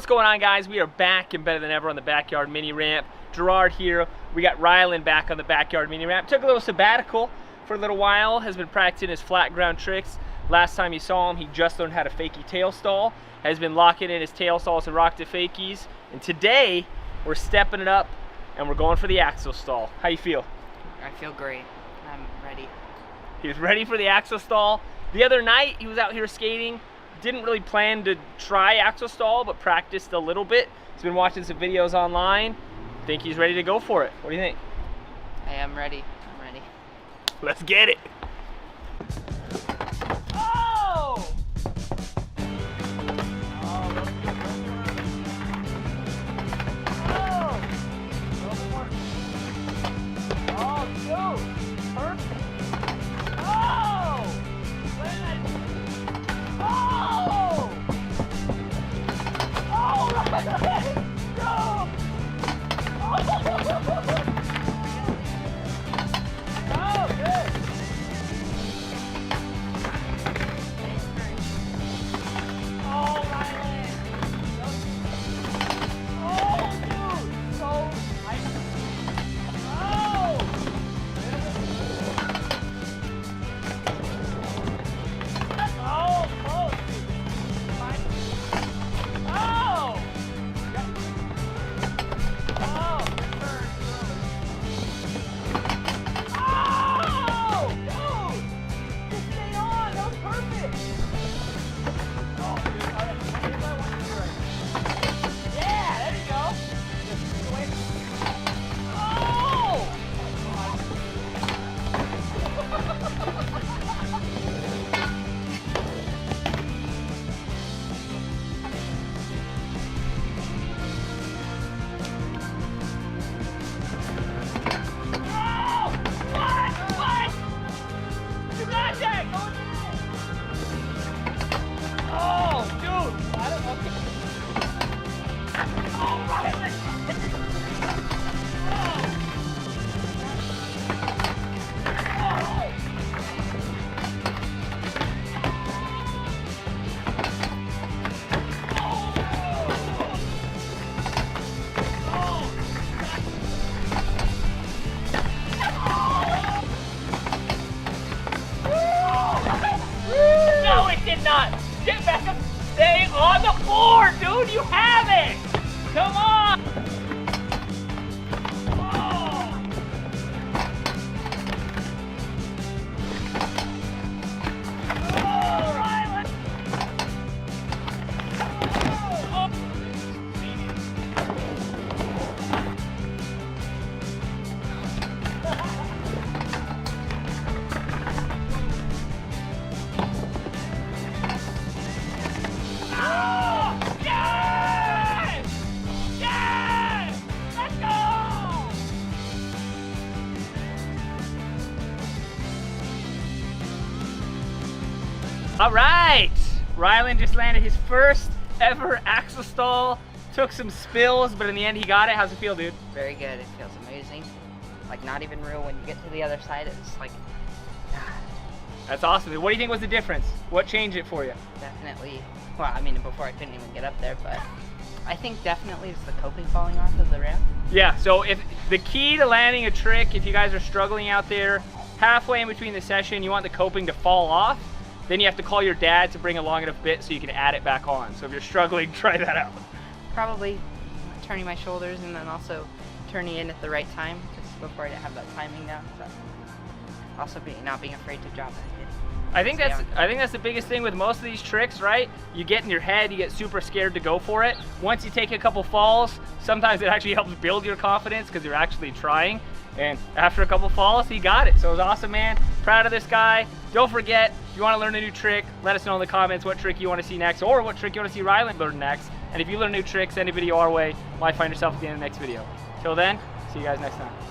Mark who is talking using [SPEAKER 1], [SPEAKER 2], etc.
[SPEAKER 1] What's going on, guys? We are back and better than ever on the backyard mini ramp. Gerard here. We got Rylan back on the backyard mini ramp. Took a little sabbatical for a little while. Has been practicing his flat ground tricks. Last time you saw him, he just learned how to fakie tail stall. Has been locking in his tail stalls and rock to fakies. And today, we're stepping it up and we're going for the axle stall. How you feel?
[SPEAKER 2] I feel great. I'm ready.
[SPEAKER 1] He was ready for the axle stall. The other night, he was out here skating. Didn't really plan to try axle stall, but practiced a little bit. He's been watching some videos online. Think he's ready to go for it. What do you think?
[SPEAKER 2] I am ready. I'm ready.
[SPEAKER 1] Let's get it. Oh! Not get back up, stay on the floor, dude. You have it. Come on. Oh. Oh, Rylan. Oh. All right, Rylan just landed his first ever axle stall. Took some spills, but in the end he got it. How's it feel, dude?
[SPEAKER 2] Very good. It feels amazing. Like not even real when you get to the other side. It's like,
[SPEAKER 1] That's awesome. What do you think was the difference? What changed it for you?
[SPEAKER 2] definitely. Well, I mean, before I couldn't even get up there, but I think definitely it's the coping falling off of the ramp.
[SPEAKER 1] Yeah, so if the key to landing a trick, if you guys are struggling out there, halfway in between the session, you want the coping to fall off, then you have to call your dad to bring a long enough bit so you can add it back on. So if you're struggling, try that out.
[SPEAKER 2] Probably turning my shoulders and then also turning in at the right time, because before I didn't have that timing down. So also not being afraid to drop it.
[SPEAKER 1] I think that's the biggest thing with most of these tricks, right? You get in your head, you get super scared to go for it. Once you take a couple falls, sometimes it actually helps build your confidence because you're actually trying. And after a couple falls, he got it. So it was awesome, man. Proud of this guy. Don't forget, if you want to learn a new trick, let us know in the comments what trick you want to see next or what trick you want to see Rylan learn next. And if you learn a new trick, send a video our way. Might find yourself at the end of the next video. Till then, see you guys next time.